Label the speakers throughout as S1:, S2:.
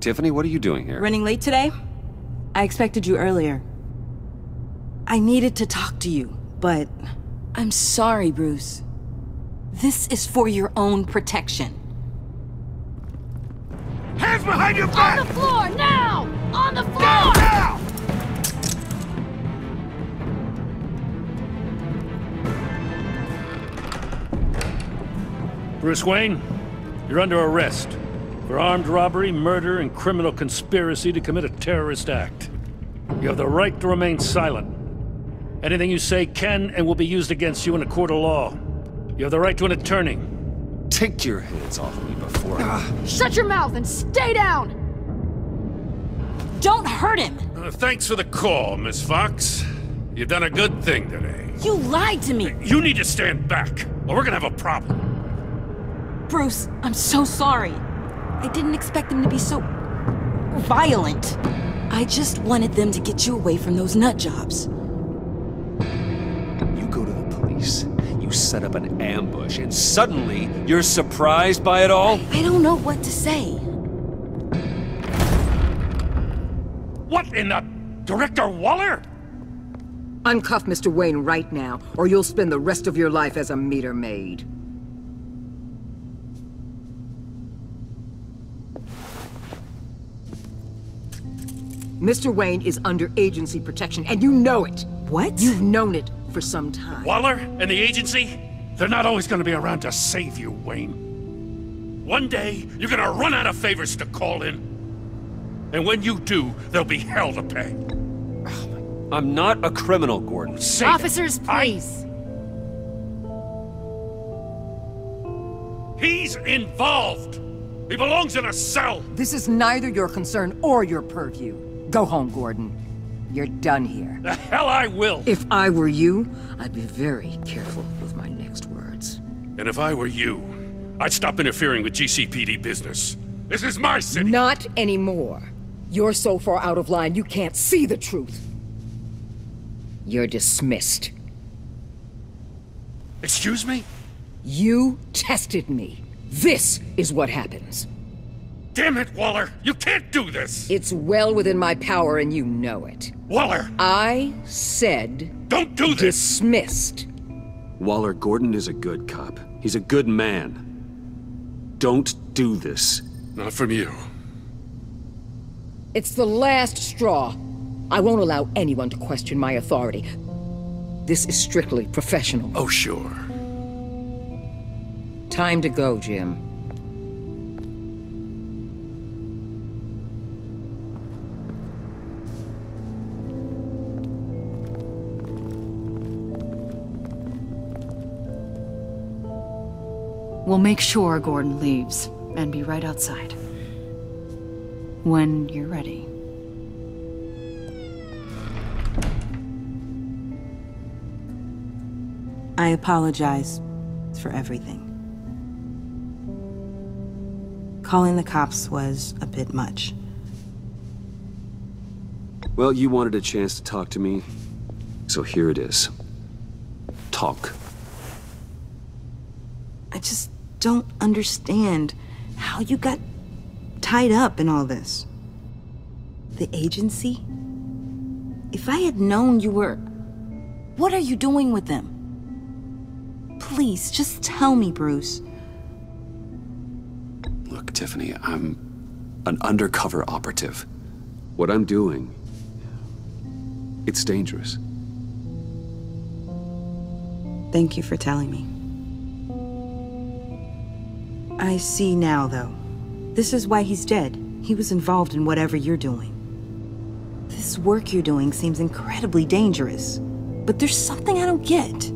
S1: Tiffany, what are you doing here?
S2: Running late today? I expected you earlier. I needed to talk to you, but... I'm sorry, Bruce. This is for your own protection.
S3: Hands behind your back!
S4: On the floor, now! On the floor!
S3: Now!
S5: Bruce Wayne, you're under arrest for armed robbery, murder, and criminal conspiracy to commit a terrorist act. You have the right to remain silent. Anything you say can and will be used against you in a court of law. You have the right to an attorney.
S1: Take your hands off me before
S4: Shut your mouth and stay down!
S2: Don't hurt him!
S3: Thanks for the call, Miss Fox. You've done a good thing today.
S2: You lied to me!
S3: You need to stand back, or we're gonna have a problem.
S2: Bruce, I'm so sorry. I didn't expect them to be so... violent. I just wanted them to get you away from those nut jobs.
S1: you go to the police. You set up an ambush, and suddenly you're surprised by it all?
S2: I don't know what to say.
S3: What in the... Director Waller?
S6: Uncuff Mr. Wayne right now, or you'll spend the rest of your life as a meter maid. Mr. Wayne is under agency protection, and you know it.
S2: What?
S6: You've known it for some time.
S3: Waller and the agency? They're not always gonna be around to save you, Wayne. One day, you're gonna run out of favors to call in. And when you do, there'll be hell to pay.
S1: I'm not a criminal, Gordon.
S3: Say
S4: Officers, please.
S3: He's involved! He belongs in a cell!
S6: This is neither your concern or your purview. Go home, Gordon. You're done here.
S3: The hell I will!
S6: If I were you, I'd be very careful with my next words.
S3: And if I were you, I'd stop interfering with GCPD business. This is my city!
S6: Not anymore. You're so far out of line you can't see the truth. You're dismissed.
S3: Excuse me?
S6: You tested me. This is what happens.
S3: Damn it, Waller! You can't do this!
S6: It's well within my power and you know it.
S3: Waller!
S6: I said...
S3: Don't do this!
S6: Dismissed.
S1: Waller, Gordon is a good cop. He's a good man. Don't do this.
S3: Not from you.
S6: It's the last straw. I won't allow anyone to question my authority. This is strictly professional.
S3: Oh, sure.
S6: Time to go, Jim.
S7: We'll make sure Gordon leaves, and be right outside. When you're ready.
S2: I apologize for everything. Calling the cops was a bit much.
S1: Well, you wanted a chance to talk to me, so here it is. Talk.
S2: I just don't understand how you got tied up in all this. The agency? If I had known you were... What are you doing with them? Please, just tell me, Bruce.
S1: Look, Tiffany, I'm an undercover operative. What I'm doing, it's dangerous.
S2: Thank you for telling me. I see now, though. This is why he's dead. He was involved in whatever you're doing. This work you're doing seems incredibly dangerous. But there's something I don't get.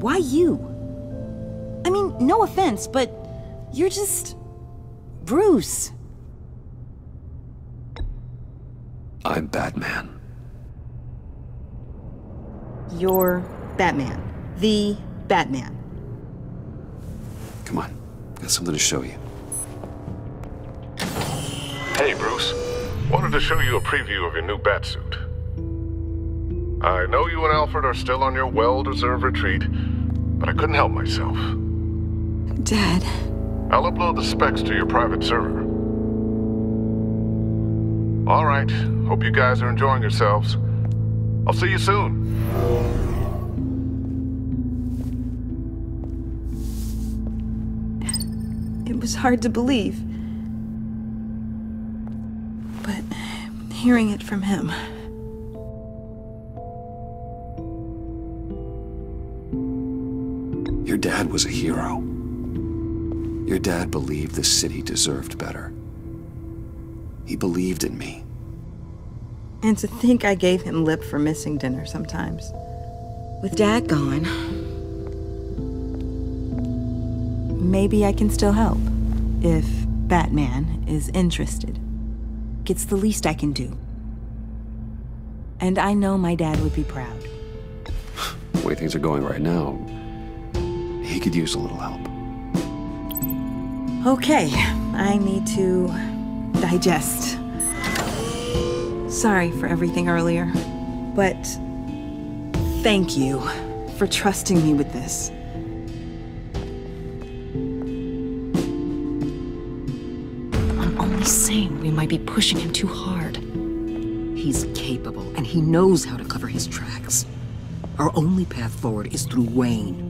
S2: Why you? I mean, no offense, but you're just... Bruce.
S1: I'm Batman.
S2: You're Batman. The Batman.
S1: Come on, got something to show you.
S8: Hey, Bruce. Wanted to show you a preview of your new Batsuit. I know you and Alfred are still on your well-deserved retreat, but I couldn't help myself.
S2: Dad.
S8: I'll upload the specs to your private server. All right. Hope you guys are enjoying yourselves. I'll see you soon.
S2: It was hard to believe. But hearing it from him...
S1: Your dad was a hero. Your dad believed the city deserved better. He believed in me.
S2: And to think I gave him lip for missing dinner sometimes. With Dad gone... maybe I can still help. If Batman is interested. It's the least I can do. And I know my dad would be proud.
S1: The way things are going right now, he could use a little help.
S2: Okay, I need to digest. Sorry for everything earlier, but thank you for trusting me with this.
S6: I'm only saying we might be pushing him too hard. He's capable, and he knows how to cover his tracks. Our only path forward is through Wayne.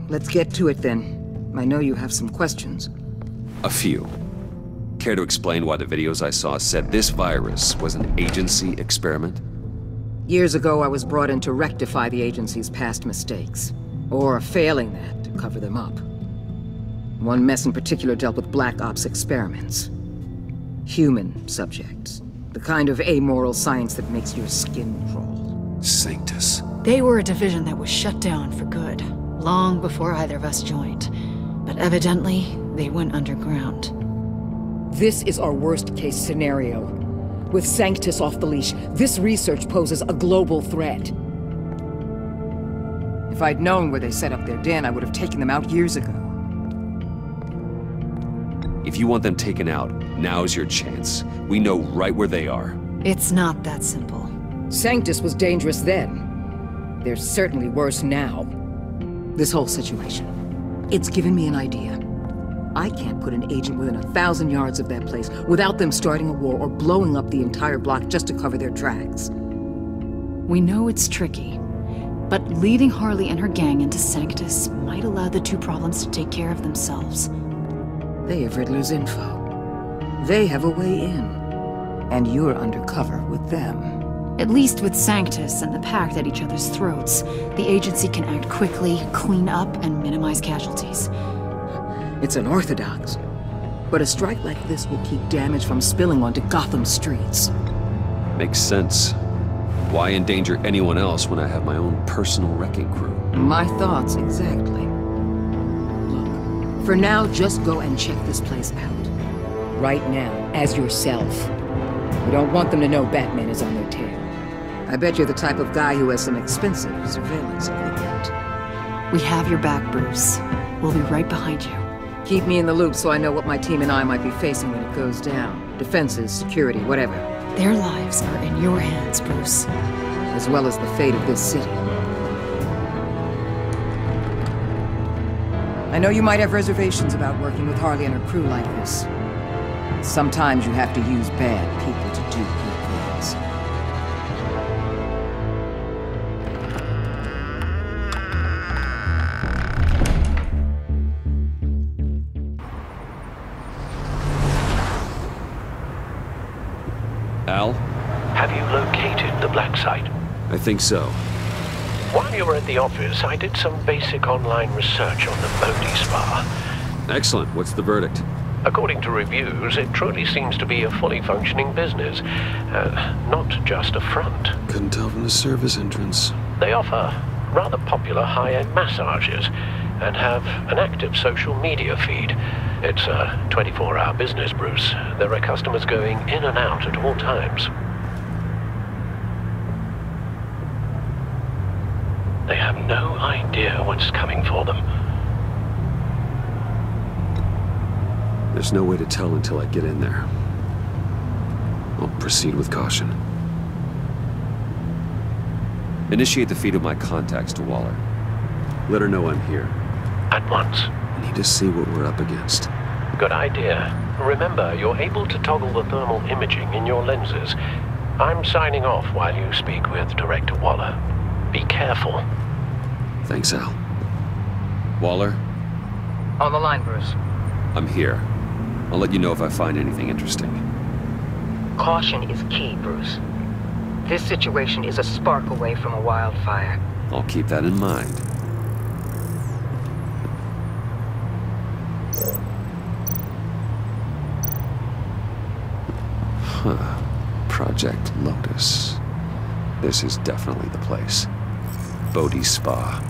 S6: Let's get to it then. I know you have some questions.
S1: A few. Care to explain why the videos I saw said this virus was an agency experiment?
S6: Years ago, I was brought in to rectify the agency's past mistakes. Or, failing that, to cover them up. One mess in particular dealt with Black Ops experiments. Human subjects. The kind of amoral science that makes your skin crawl.
S1: SANCTUS.
S7: They were a division that was shut down for good, long before either of us joined. But evidently, they went underground.
S6: This is our worst-case scenario. With SANCTUS off the leash, this research poses a global threat. If I'd known where they set up their den, I would have taken them out years ago.
S1: If you want them taken out, now's your chance. We know right where they are.
S7: It's not that simple.
S6: SANCTUS was dangerous then. They're certainly worse now. This whole situation, it's given me an idea. I can't put an agent within 1,000 yards of that place without them starting a war or blowing up the entire block just to cover their tracks.
S7: We know it's tricky, but leading Harley and her gang into SANCTUS might allow the two problems to take care of themselves.
S6: They have Riddler's info. They have a way in. And you're undercover with them.
S7: At least with SANCTUS and the Pact at each other's throats, the agency can act quickly, clean up, and minimize casualties.
S6: It's unorthodox, but a strike like this will keep damage from spilling onto Gotham streets.
S1: Makes sense. Why endanger anyone else when I have my own personal wrecking crew?
S6: My thoughts, exactly. Look, for now, just go and check this place out. Right now, as yourself. We don't want them to know Batman is on their tail. I bet you're the type of guy who has some expensive surveillance equipment.
S7: We have your back, Bruce. We'll be right behind you.
S6: Keep me in the loop so I know what my team and I might be facing when it goes down. Defenses, security, whatever.
S7: Their lives are in your hands, Bruce.
S6: As well as the fate of this city. I know you might have reservations about working with Harley and her crew like this. Sometimes you have to use bad people to do good things.
S1: Al?
S9: Have you located the Blacksite?
S1: I think so.
S9: While you were at the office, I did some basic online research on the Bodhi Spa.
S1: Excellent. What's the verdict?
S9: According to reviews, it truly seems to be a fully functioning business, not just a front.
S1: Couldn't tell from the service entrance.
S9: They offer rather popular high-end massages and have an active social media feed. It's a 24-hour business, Bruce. There are customers going in and out at all times. They have no idea what's coming for them.
S1: There's no way to tell until I get in there. I'll proceed with caution. Initiate the feed of my contacts to Waller. Let her know I'm here.
S9: At once.
S1: I need to see what we're up against.
S9: Good idea. Remember, you're able to toggle the thermal imaging in your lenses. I'm signing off while you speak with Director Waller. Be careful.
S1: Thanks, Al. Waller?
S6: On the line, Bruce.
S1: I'm here. I'll let you know if I find anything interesting.
S6: Caution is key, Bruce. This situation is a spark away from a wildfire.
S1: I'll keep that in mind. Huh. Project Lotus. This is definitely the place. Bodhi's Spa.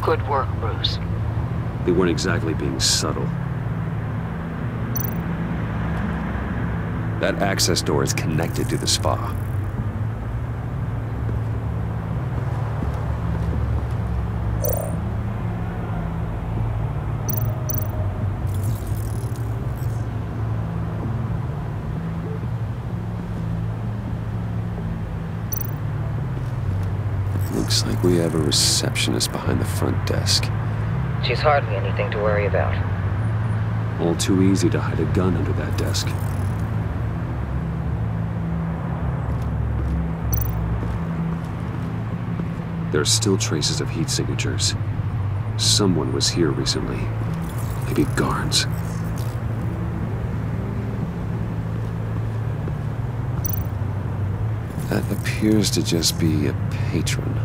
S6: Good work, Bruce.
S1: They weren't exactly being subtle. That access door is connected to the spa. Looks like we have a receptionist behind the front desk.
S6: She's hardly anything to worry about.
S1: All too easy to hide a gun under that desk. There are still traces of heat signatures. Someone was here recently. Maybe guards. That appears to just be a patron.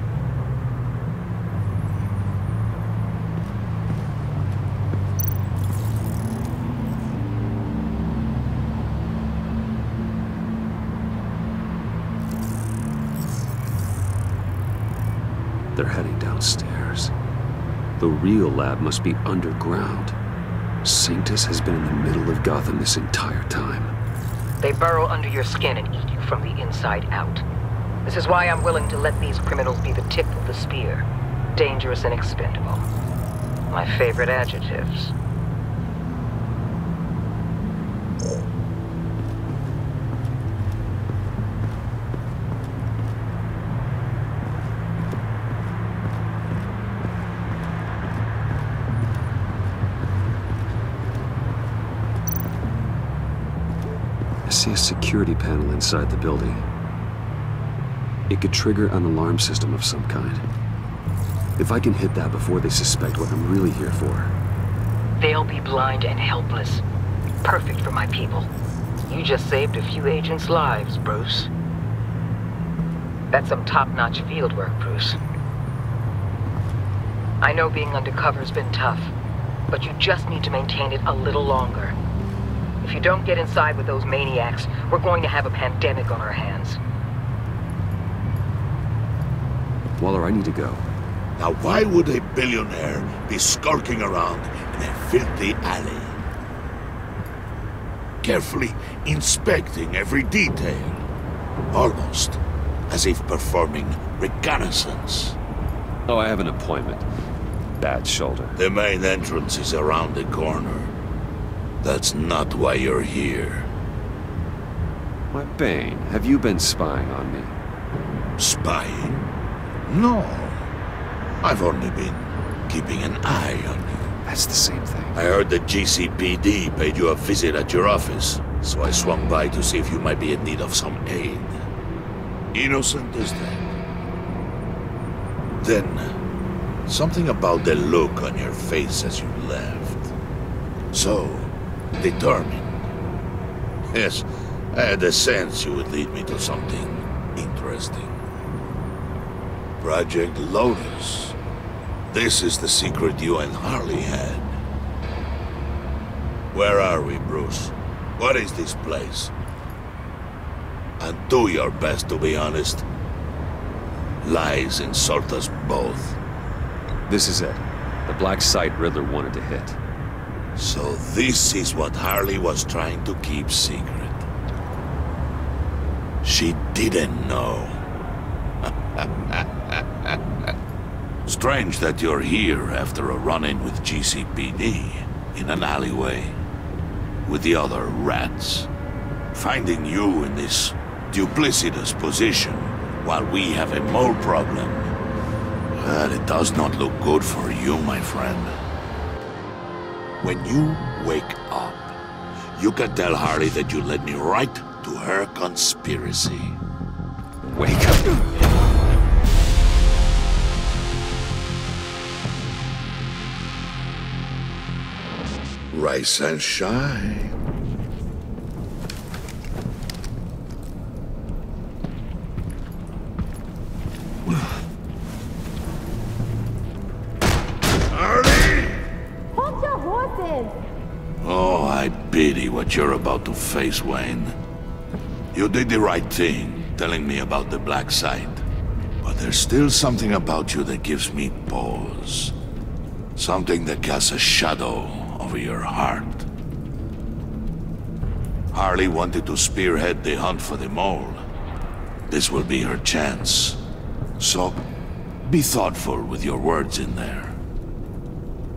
S1: They're heading downstairs. The real lab must be underground. SANCTUS has been in the middle of Gotham this entire time.
S6: They burrow under your skin and eat you from the inside out. This is why I'm willing to let these criminals be the tip of the spear. Dangerous and expendable. My favorite adjectives.
S1: I see a security panel inside the building. It could trigger an alarm system of some kind. If I can hit that before they suspect what I'm really here for.
S6: They'll be blind and helpless. Perfect for my people. You just saved a few agents' lives, Bruce. That's some top-notch field work, Bruce. I know being undercover's been tough, but you just need to maintain it a little longer. If you don't get inside with those maniacs, we're going to have a pandemic on our hands.
S1: Waller, I need to go.
S10: Now why would a billionaire be skulking around in a filthy alley? Carefully inspecting every detail. Almost as if performing reconnaissance.
S1: Oh, I have an appointment. Bad shoulder.
S10: The main entrance is around the corner. That's not why you're here.
S1: Why, Bane, have you been spying on me?
S10: Spying? No. I've only been keeping an eye on you.
S1: That's the same thing.
S10: I heard the GCPD paid you a visit at your office, so I swung by to see if you might be in need of some aid. Innocent as that. Then, something about the look on your face as you left. So, determined. Yes, I had a sense you would lead me to something interesting. Project Lotus. This is the secret you and Harley had. Where are we, Bruce? What is this place? And do your best to be honest. Lies insult us both.
S1: This is it. The Blacksite Riddler wanted to hit.
S10: So this is what Harley was trying to keep secret. She didn't know. Strange that you're here after a run-in with GCPD in an alleyway with the other rats. Finding you in this duplicitous position while we have a mole problem. Well, it does not look good for you, my friend. When you wake up, you can tell Harley that you led me right to her conspiracy.
S1: Wake up.
S10: Rise and shine. Harley!
S4: Hold your horses!
S10: Oh, I pity what you're about to face, Wayne. You did the right thing, telling me about the Blacksite. But there's still something about you that gives me pause. Something that casts a shadow over your heart. Harley wanted to spearhead the hunt for the mole. This will be her chance. So, be thoughtful with your words in there.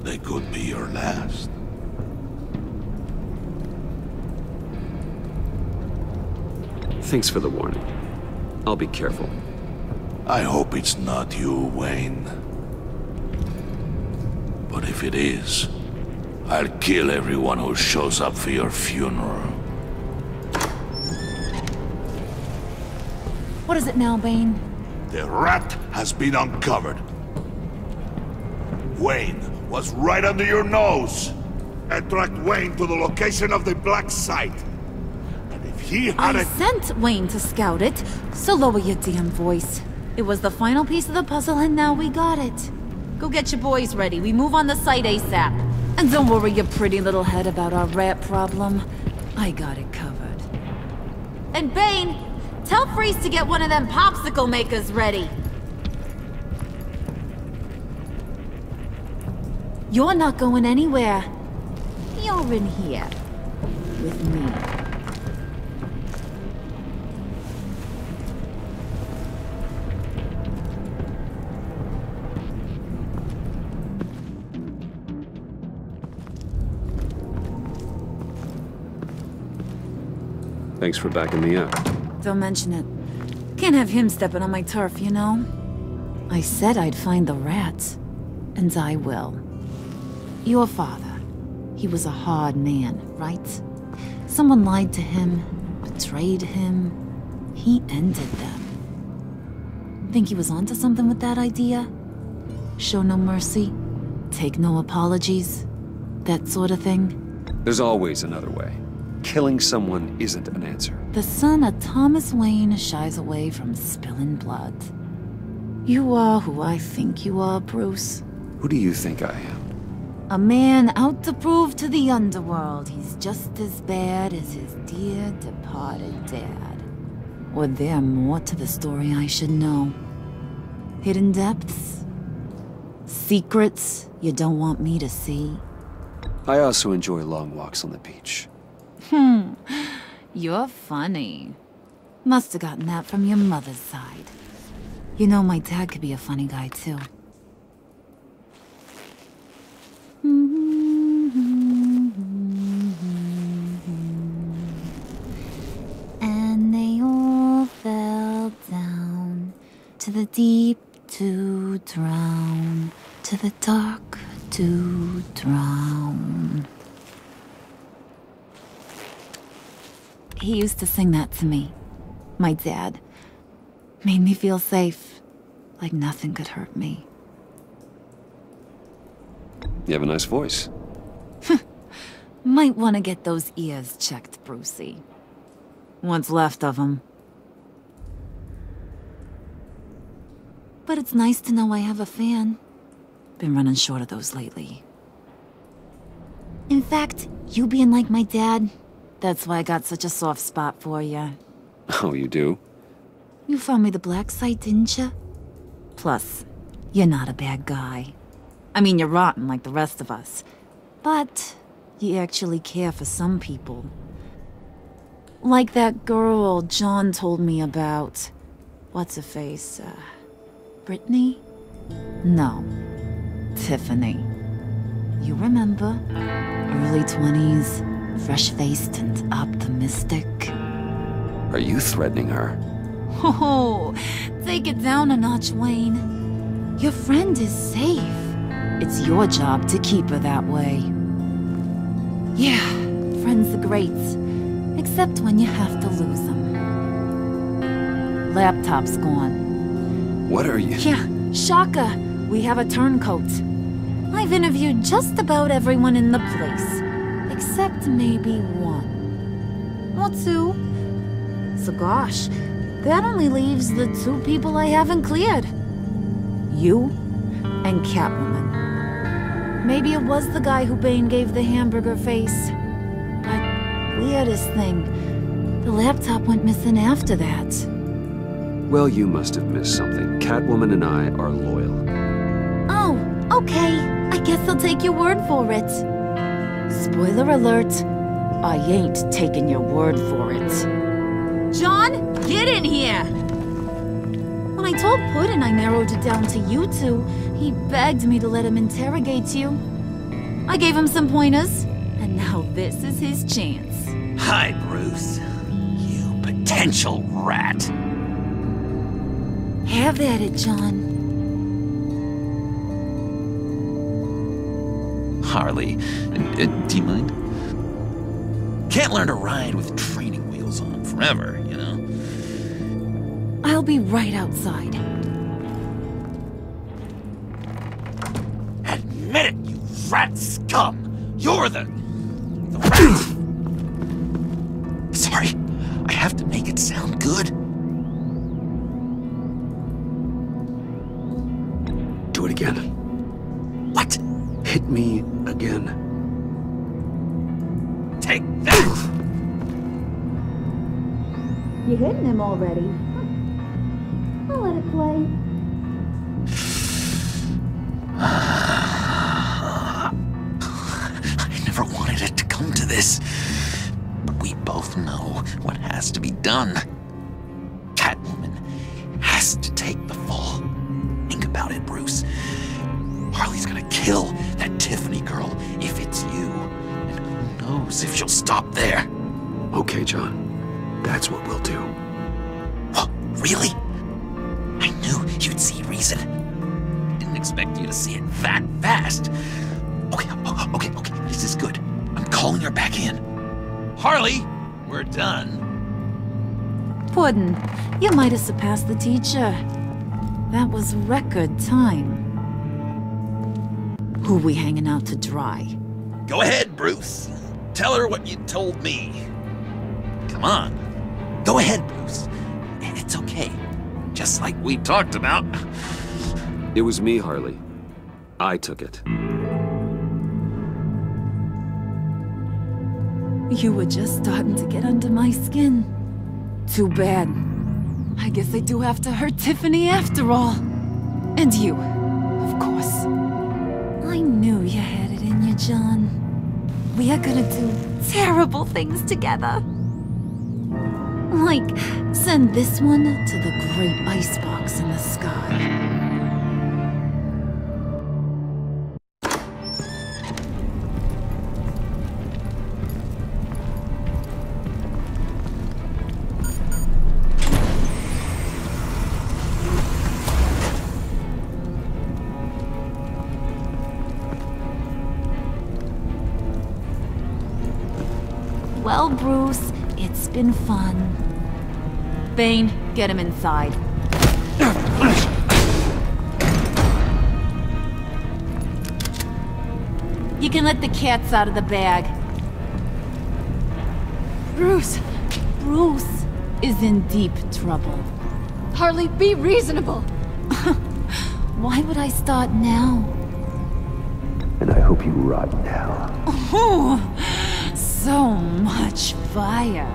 S10: They could be your last.
S1: Thanks for the warning. I'll be careful.
S10: I hope it's not you, Wayne. But if it is, I'll kill everyone who shows up for your funeral.
S7: What is it now, Bane?
S10: The rat has been uncovered. Wayne was right under your nose. I tracked Wayne to the location of the Blacksite. And if he had
S7: I sent Wayne to scout it, so lower your damn voice. It was the final piece of the puzzle and now we got it. Go get your boys ready. We move on the site ASAP. And don't worry your pretty little head about our rat problem. I got it covered. And Bane, tell Freeze to get one of them popsicle makers ready. You're not going anywhere. You're in here. With me.
S1: Thanks for backing me up.
S7: Don't mention it. Can't have him stepping on my turf, you know? I said I'd find the rats. And I will. Your father. He was a hard man, right? Someone lied to him, betrayed him. He ended them. Think he was onto something with that idea? Show no mercy? Take no apologies? That sort of thing?
S1: There's always another way. Killing someone isn't an answer.
S7: The son of Thomas Wayne shies away from spilling blood. You are who I think you are, Bruce.
S1: Who do you think I am?
S7: A man out to prove to the underworld he's just as bad as his dear departed dad. Or there more to the story I should know. Hidden depths? Secrets you don't want me to see?
S1: I also enjoy long walks on the beach.
S7: You're funny. Must have gotten that from your mother's side. You know, my dad could be a funny guy, too. And they all fell down to the deep to drown, to the dark to drown. He used to sing that to me. My dad. Made me feel safe. Like nothing could hurt me.
S1: You have a nice voice.
S7: Might want to get those ears checked, Brucey. What's left of them. But it's nice to know I have a fan. Been running short of those lately. In fact, you being like my dad, that's why I got such a soft spot for you.
S1: Oh, you do?
S7: You found me the Blacksite, didn't you? Plus, you're not a bad guy. I mean, you're rotten like the rest of us. But you actually care for some people. Like that girl John told me about. What's her face? Brittany? No. Tiffany. You remember? Early 20s. Fresh-faced and optimistic.
S1: Are you threatening her?
S7: Oh, take it down a notch, Wayne. Your friend is safe. It's your job to keep her that way. Yeah, friends are great. Except when you have to lose them. Laptop's gone.
S1: What are you...
S7: Yeah, shocker. We have a turncoat. I've interviewed just about everyone in the place. Except maybe one. Or two. So gosh, that only leaves the two people I haven't cleared. You and Catwoman. Maybe it was the guy who Bane gave the hamburger face. But weirdest thing, the laptop went missing after that.
S1: Well, you must have missed something. Catwoman and I are loyal.
S7: Oh, okay. I guess I'll take your word for it. Spoiler alert, I ain't taking your word for it. John, get in here! When I told Puddin' I narrowed it down to you two, he begged me to let him interrogate you. I gave him some pointers, and now this is his chance.
S11: Hi, Bruce. You potential rat.
S7: Have at it, John.
S11: Harley, do you mind? Can't learn to ride with training wheels on forever, you know?
S7: I'll be right outside.
S11: Admit it, you rat scum! You're the rat! Sorry, I have to make it sound good.
S1: Do it again.
S11: What?
S1: Hit me again.
S11: Take that!
S4: You hitting him already? I'll let it play.
S11: I never wanted it to come to this. But we both know what has to be done. Catwoman has to take the fall. Think about it, Bruce. Harley's gonna kill that Tiffany girl if it's you. And who knows if she'll stop there.
S1: Okay, John. That's what we'll do.
S11: Oh, really? I knew you'd see reason. Didn't expect you to see it that fast. Okay. This is good. I'm calling her back in. Harley, we're done.
S7: Puddin', you might have surpassed the teacher. That was record time. Who we hanging out to dry?
S11: Go ahead, Bruce. Tell her what you told me. Come on. Go ahead, Bruce. It's okay. Just like we talked about.
S1: It was me, Harley. I took it.
S7: You were just starting to get under my skin. Too bad. I guess I do have to hurt Tiffany after all. And you, of course. I knew you had it in you, John. We are gonna do terrible things together. Like, send this one to the great icebox in the sky. Well, Bruce, it's been fun. Bane, get him inside. You can let the cats out of the bag.
S4: Bruce!
S7: Bruce is in deep trouble.
S4: Harley, be reasonable!
S7: Why would I start now?
S1: And I hope you rot now.
S7: Oh, so much fire.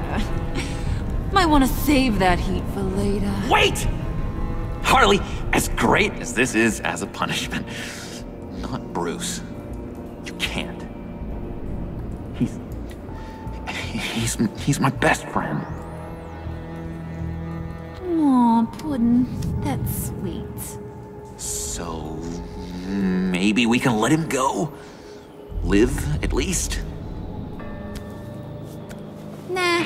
S7: Might want to save that heat for later.
S11: Wait! Harley, as great as this is as a punishment, not Bruce. You can't. He's my best friend.
S7: Aw, Puddin', that's sweet.
S11: So, maybe we can let him go? Live, at least?
S7: Nah.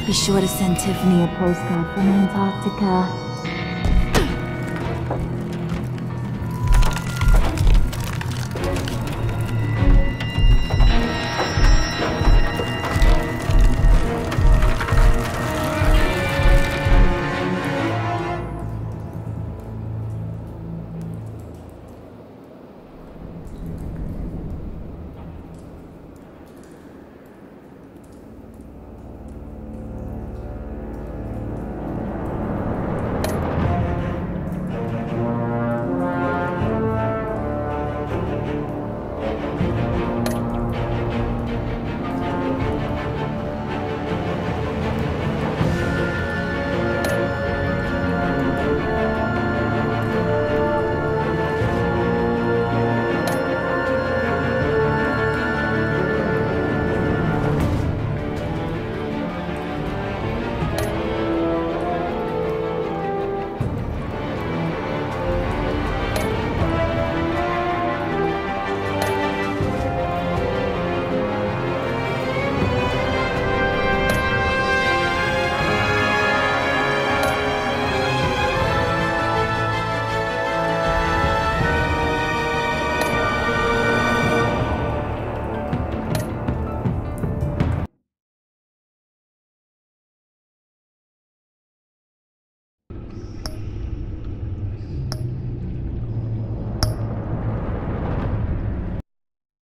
S7: Be sure to send Tiffany a postcard from Antarctica.